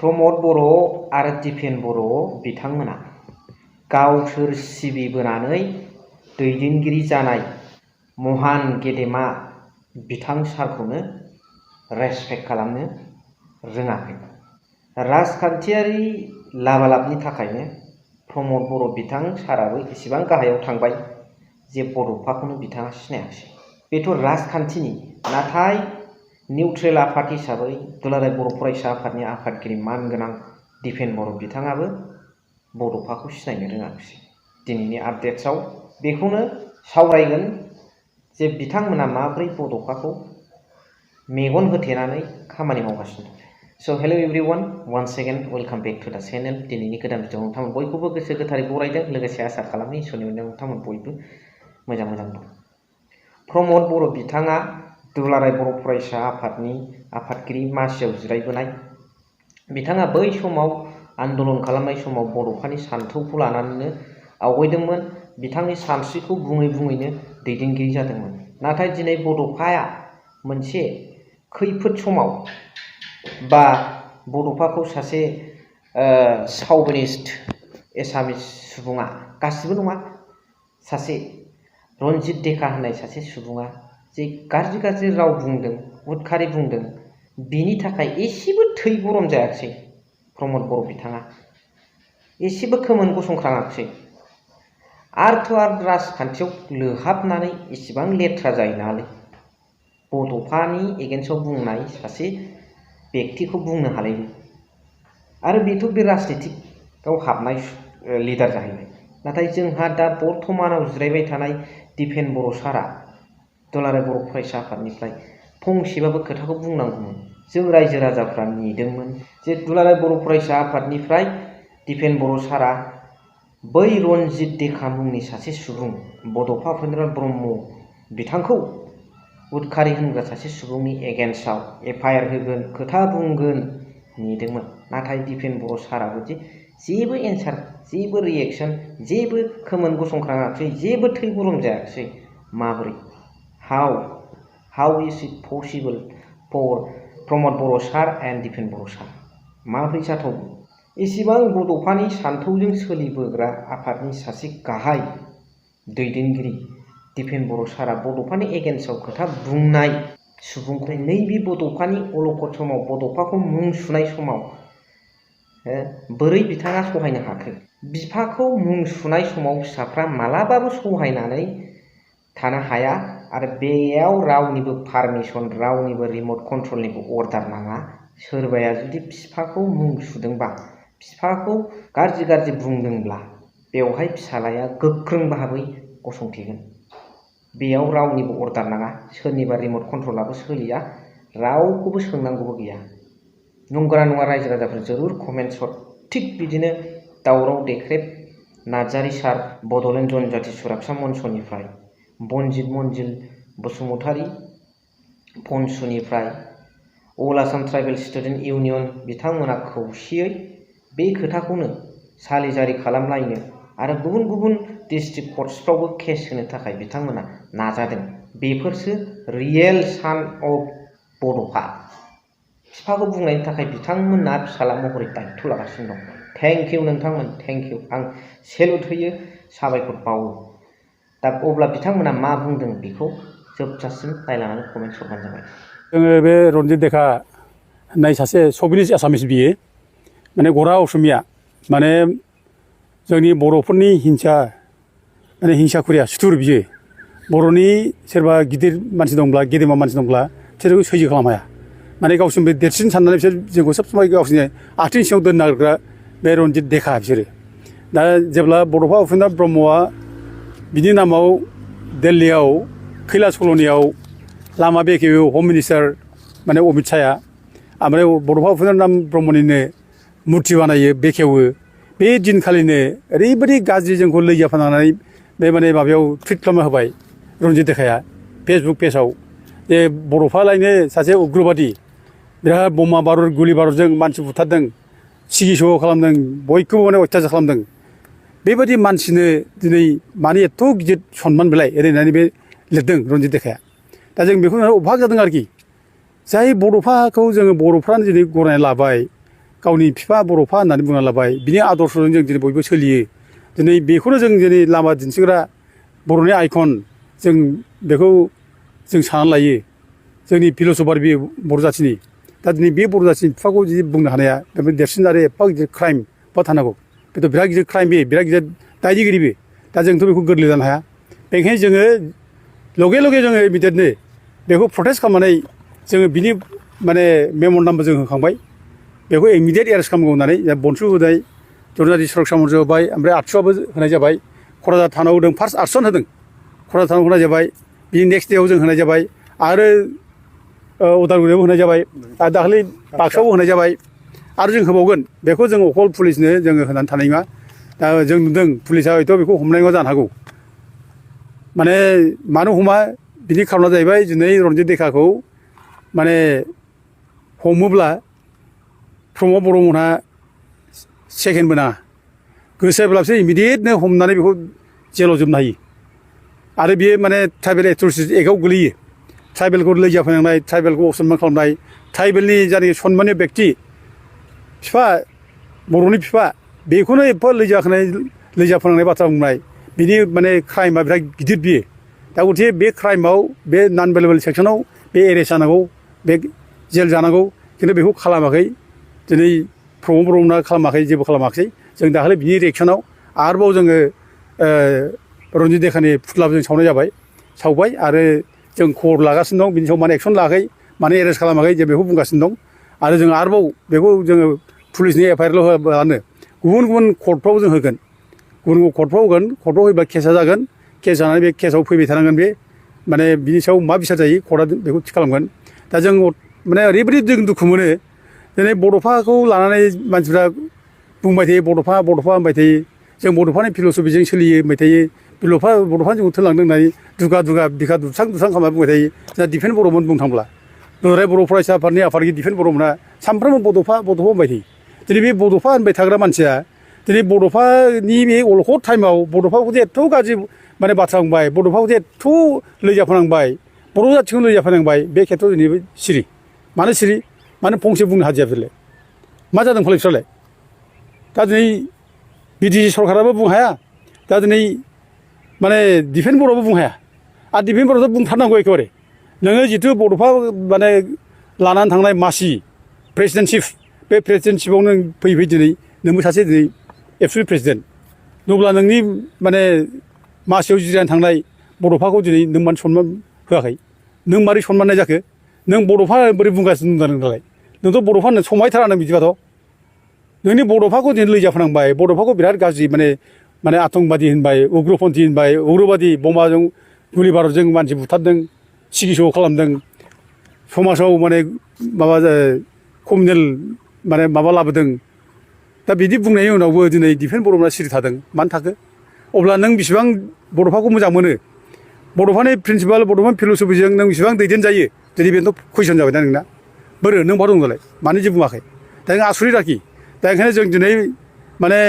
प्रमद बर' आरो दिपेन बर' बिथांमोना गावसोर सिबिबोनानै दैदेनगिरि जानाय महान गेदेमा बिथां सारखौनो रेसपेक्ट खालामनो रोङाखै। राजखान्थियारि लाबालाबनि थाखायनो प्रमद बर' बिथां साराबो एसेबां गाहायाव थांबाय जे बड'फाखौनो बिथाङा सिनायाखिसै। बेथ' राजखान्थिनि, नाथाय निउट्रेल आफाद हिसाबै दुलाराय बर' फरायसा आफादनि आफादगिरि मानगोनां दिपेन बर' बिथाङाबो बड'फाखौ सिनायनो रोङाखिसै। दिनैनि आपडेट्सआव बेखौनो सावरायगोन जे बिथांमोना माबोरै बड'फाखौ मेगन होथेनानै खामानि मावगासिनो। So' hello' everyone, once again welcome back to the channel. दिनैनि गोदान भिडिअ नोंथांमोन बयखौबो गोसो गोथारै बरायदों, लोगोसे आसा खालामो इसोरनि अननायाव नोंथांमोन बयबो मोजां दं। प्रमद बर' बिथाङा दुलाराय बर' फरायसा आफादनि आफादगिरि मासियाव जिरायबोनाय। बिथाङा बै समाव आन्दलन खालामनाय समाव बड'फानि सान्थौखौ लानानैनो आवगायदोंमोन। बिथांनि सानस्रिखौ बुङै बुङैनो दैदेनगिरि जादोंमोन। नाथाय दिनै बड'फाया मोनसे खैफोद समाव बा बड'फाखौ सासे सावभिनिस्ट एसामिस सुबुङा, गासिबो नङा, सासे रन्जित देखा होननाय सासे सुबुङा जे गाज्रि राव बुंदों, उदखारि बुंदों, बिनि थाखाय एसेबो थै गरम जायाखिसै। प्रमद बर' बिथाङा एसेबो खोमोन गसंख्राङाखिसै। आरो राजखान्थियाव लोहाबनानै इसेबां लेथ्रा जायो नालाय, बड'फानि एगेन्स्टआव बुंनाय सासे बेक्तिखौ बुंनो हालायबाय। आरो बेथ' बे राजनितिकआव हाबनाय लिडार जाहैबाय। नाथाय जोंहा दा बर्थमानाव जिरायबाय थानाय दिपेन बर' सारा दुलाराय बर' फरायसा आफादनिफ्राय फंसेबाबो खोथाखौ बुंनांगौमोन। जों रायजो राजाफ्रा नेदोंमोन जे दुलाराय बर' फरायसा आफादनिफ्राय दिपेन बर' सारा बै रन्जित देखा मुंनि सासे सुबुं, बड'फा उपेन्द्र ब्रह्म बिथांखौ उदखारि होनग्रा सासे सुबुंनि एगेन्स्टआव FIR होगोन, खोथा बुंगोन नेदोंमोन। नाथाय दिपेन बर' साराबो जेबो एन्सार, जेबो रिएक्सन, जेबो खोमोन गसंख्राङाखिसै, जेबो थै गरम जायाखिसै। माबोरै? How is it possible for Pramod Boro' sir and Dipen Boro' sir? माबोरै जाथावगौ? एसेबां बड'फानि सान्थौजों सोलिबोग्रा आफादनि सासे गाहाय दैदेनगिरि दिपेन बर' सारा बड'फानि एगेन्स्टआव खोथा बुंनाय सुबुंखौ नैबे बड'फानि अलखद समाव, बड'फाखौ मुं सुनाय समाव बोरै बिथाङा सहायनो हाखो? बिफाखौ मुं सुनाय समाव फिसाफ्रा मालाबाबो सहायनानै थानो हाया। आरो बेयाव रावनिबो पारमिसन, रावनिबो रिमट कन्ट्रलनिबो अर्डार नाङा। सोरबाया जुदि बिफाखौ मुं सुदोंबा, बिफाखौ गाज्रि बुंदोंब्ला बेवहाय फिसालाया गोख्रों भाबै गसंथेगोन। बेयाव रावनिबो अर्डार नाङा, सोरनिबा रिमट कन्ट्रलाबो सोलिया, रावखौबो सोंनांगौबो गैया। नंगौना नङा रायजो राजाफोर जरुर कमेन्ट्स हर। थिग बिदिनो दावराव देख्रेब नार्जारी सार, बड'लेण्ड जनजाति सुरक्षा मन्चनिफ्राय बनजित मन्जिल बसुमतारी, पनसुनिफ्राय अल आसाम ट्राइबेल स्टुडेन्ट इउनियन बिथांमोना खौसेयै बे खोथाखौनो सालिजारि खालामलायनो आरो गुबुन डिस्ट्रिक्ट कर्ट्सफ्रावबो केस होनो थाखाय बिथांमोना नाजादों। बेफोरसो रियेल सान अफ बड'फा। बिफाखौ बुंनायनि थाखाय बिथांमोना फिसाला महरै दायथ' लागासिनो दं। थेंक इउ नोंथांमोन, थेंक इउ। आं सेलुट होयो, साबायखर बावो। दा अब्ला बिथांमोना मा बुंदों बेखौ जोबजासिम नायलांनानै कमेन्ट्स हरबानो जाबाय। जोङो बे रन्जित देखा होननाय सासे सभिनिस्ट आसामिस, बियो माने गरा असमिया, माने जोंनि बर'फोरनि हिंसाखुरिया सुथुर। बियो बर'नि सोरबा गिदिर मानसि दंब्ला, गेदेमा मानसि दंब्ला बिसोरखौ सैज्य खालामनो हाया। माने गावसोरनिबो देरसिन साननानै बिसोर जोंखौ सब समाय गावसोरनि आथिं सिङाव दोननो नागिरग्रा बे रन्जित देखा बिसोरो। दा जेब्ला बड'फा उपेन्द्र ब्रह्मआ बिनि नामाव दिल्लीयाव कैलाश कल'नियाव लामा बेखेवो, हम मिनिस्टार माने अमित शाहया, ओमफ्राय बड'फा उपेन्द्र ब्रह्मनिनो मुर्ति बानायो, बेखेवो। बे दिनखालिनो ओरैबायदि गाज्रि जोंखौ लैया फोनांनानै बे माने माबायाव टुइट खालामना होबाय रन्जित देखाया फेसबुक पेजाव, जे बड'फालायनो सासे उग्रबादि, बिराद बमा बारुद गुलि बारुदजों मानसि बुथारदों, सिगिस' खालामदों, बयखौबो माने अयथासार खालामदों। बेबायदि मानसिनो दिनै मानो एथ' गिदिर सनमान बेलाय ओरैनानै बे लिरदों रन्जित देखाया। दा जों बेखौ अबाक जादों आरोखि। जाय बड'फाखौ जोङो बर'फ्रानो दिनै गनायना लाबाय, गावनि बिफा बर'फा होननानै बुंना लाबाय बिनि आदर्शजों जों दिनै बयबो सोलियो दिनै बेखौनो जों दिनै लामा दिन्थिग्रा बर'नि आइकन जों बेखौ जों सानना लायो जोंनि फिलसफार बे बर' जाथिनि दा दिनै बे बर' जाथिनि बिफाखौ जुदि बुंनो हानाया बे देरसिन आरो एफा गिदिर क्राइम बा थानांगौ बेथ' बिराद गिदिर क्राइम बे बिराद गिदिर दायनिगिरि बे दा जोंथ' बेखौ गोरलै जानो हाया बेनिखायनो जोङो लगे लगे जोङो इमिडियेटनो बेखौ प्रटेस्ट खालामनानै जोङो बिनि माने मेम'रेन्डामबो जों होखांबाय बेखौ इमिडियेट एरेस्ट खालामगौ होननानै बनसु होनाय जरनारि सुरक्षा मन्थ्रि होबाय ओमफ्राय 800आबो होनाय जाबाय क'क्राझार थानाव होदों फार्स्ट 800 होदों क'क्राझार थानाव होनाय जाबाय बिनि नेक्स्ट डेआव जों होनाय जाबाय आरो उदालगुरियावबो होनाय जाबाय आरो दाखालि बाक्सायावबो होनाय जाबाय आरो जों होबावगोन बेखौ जों अकल पुलिसनो जोङो होनानै थानाय नङा दा जों नुदों पुलिसा हयथ' बेखौ हमनाय नङा जानो हागौ माने मानो हमा बिनि खारना जाहैबाय दिनै रन्जित देखा माने हमोब्ला प्रमद बर'मोनहा सेकेन्डबो नाङा गोसो जाब्लासो इमिडियेटनो हमनानै बेखौ जेलाव जोबनो हायो आरो बियो माने ट्राइबेल एट्रसिटि एक्टआव गोलैयो ट्राइबेलखौ लैजा फोनांनाय ट्राइबेलखौ असनमान खालामनाय ट्राइबेलनि जानि सन्माननि बेक्ति बिफा बर'नि बिफा बेखौनो एफा लैजा फोनांनाय बाथ्रा बुंनाय बिनि माने क्राइमा बिराद गिदिर बियो दा गथिखे बे क्राइमाव बे नन बेलेबल सेक्सनाव बे एरेस्ट जानांगौ बे जेल जानांगौ खिन्थु बेखौ खालामाखै दिनै प्रमद बर'मोनहा खालामाखै जेबो खालामाखै जों दाखालि बिनि रिएक्सनाव आरोबाव जोङो रन्जित देखानि फुथ्लाबो जों सावनाय जाबाय सावबाय आरो जों खबर लागासिनो दं बिनि सायाव माने एक्सन लायाखै माने एरेस्ट खालामाखै जों बेखौ बुंगासिनो दं आरो जों आरोबाव बेखौ जोङो पुलिसनि एफआइआरल' होआबानो गुबुन गुबुन कर्टफ्राव जों होगोन गुबुन गुबुन कर्टफ्राव होगोन कर्टफ्राव होयोबा केसा जागोन केस जानानै बे केसाव फैबाय थानांगोन बे माने बिनि सायाव मा बिसार जायो कर्टआ बेखौ थि खालामगोन दा जों माने ओरैबायदि जों दुखु मोनो दिनै बड'फाखौ लानानै मानसिफ्रा बुंबाय थायो बड'फा होनबाय थायो जों बड'फानि फिलसफिजों सोलियो होनबाय थायो बड'फानि जों थोलांदों होननानै दुगा बिखा दुबस्रां खालामना बुंबाय थायो जोंहा दिफेन बर'मोन बुंनो थांब्ला दुलाराय बर' फरायसा आफादनि आफादगिरि दिफेन बर'मोनहा सानफ्रोमबो बड'फा होनबाय थायो दिनै बे बड'फा होनबाय थाग्रा मानसिया दिनै बड'फानि बे अलखद टाइमाव बड'फाखौ एथ' गाज्रि माने बाथ्रा बुंबाय बड'फाखौ एथ' लैजाफोनांबाय बर' जाथिखौ लैजाफोनांबाय बे खेथ्रआव दिनै सिरि मानो फंसे बुंनो हादिया बिसोरलाय मा जादों फालाय बिसोरलाय दा दिनै बिटिसि सरकाराबो बुंनो हाया दा दिनै माने दिफेन बर'आबो बुंनो हाया आरो दिफेन बर'आथ' बुंथारनांगौ एखेबारे नोङो जिथु बड'फा माने लानानै थांनाय मासि प्रेसिडेन्टशिप बे प्रेसिडेन्टशिपआव नों फैयै दिनै नोंबो सासे दिनै एबसुलिट प्रेसिडेन्ट अब्ला नोंनि माने मासियाव जिरायनानै थांनाय बड'फाखौ दिनै नों मानो सनमान होआखै नों मारै सनमाननाय जाखो नों बड'फा बोरै बुंगासिनो दं नालाय नोंथ' बड'फा होननो समायथारा नों बिदिबाथ' नोंनि बड'फाखौ दिनै लैजाफोनांबाय बड'फाखौ बिराद गाज्रि माने आतंकबादि होनबाय उग्रपन्थी होनबाय उग्रबादि बमाजों गुलि बारुदजों मानसि बुथारदों सिगिस' खालामदों समाजाव माने माबा कमिउनेल माने माबा लाबोदों दा बिदि बुंनायनि उनावबो दिनै दिफेन बर'मोनहा सिरि थादों मानो थाखो अब्ला नों बेसेबां बड'फाखौ मोजां मोनो बड'फानि प्रिन्सिपाल बड'फानि फिलसफिजों नों बेसेबां दैदेनजायो दिनै बेनोथ' कुइसन जाबाय ना नोंना बोरो नों बहा दं दालाय मानो जेबो बुङाखै दा नों आसुरित आरोखि दा ओंखायनो जों दिनै माने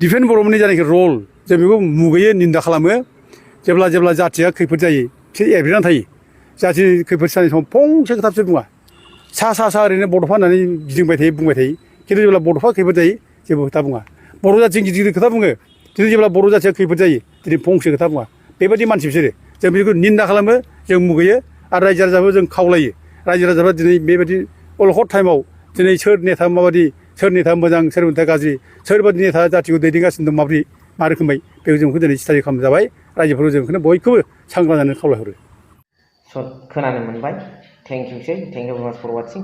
दिफेन बर'मोननि जायनाखि रल जों बेखौ मुगैयो निन्दा खालामो जेब्ला जाथिया खैफोद जायो बिसोर एरग्रिनानै थायो जाथिनि खैफोद जानाय समाव फंसे खोथा बिसोर बुङा सा ओरैनो बड'फा होननानै गिदिंबाय थायो बुंबाय थायो खिन्थु जेब्ला बड'फा खैफोद जायो जेबो खोथा बुङा बर' जाथिनि गिदिर खोथा बुङो दिनै जेब्ला बर' जाथिया खैफोद जायो दिनै फंसे खोथा बुङा बेबायदि मानसि बिसोरो जों बेखौ निन्दा खालामो जों मुगैयो आरो रायजो राजाबो जों खावलायो रायजो राजाफ्रा दिनै बेबायदि अलखद टाइमाव दिनै सोर नेता माबायदि सोर नेता मोजां सोर नेता गाज्रि सोरबादि नेता जाथिखौ दैदेनगासिनो दं मा रोखोमै बेखौ जों दिनै स्टाडि खालामजाबाय रायजोफोरखौ जों बेखौनो बयखौबो सांग्रां जानो खावलायहरो खोनानो मोनबाय थेंक इउ भेरि माच फर वाचिं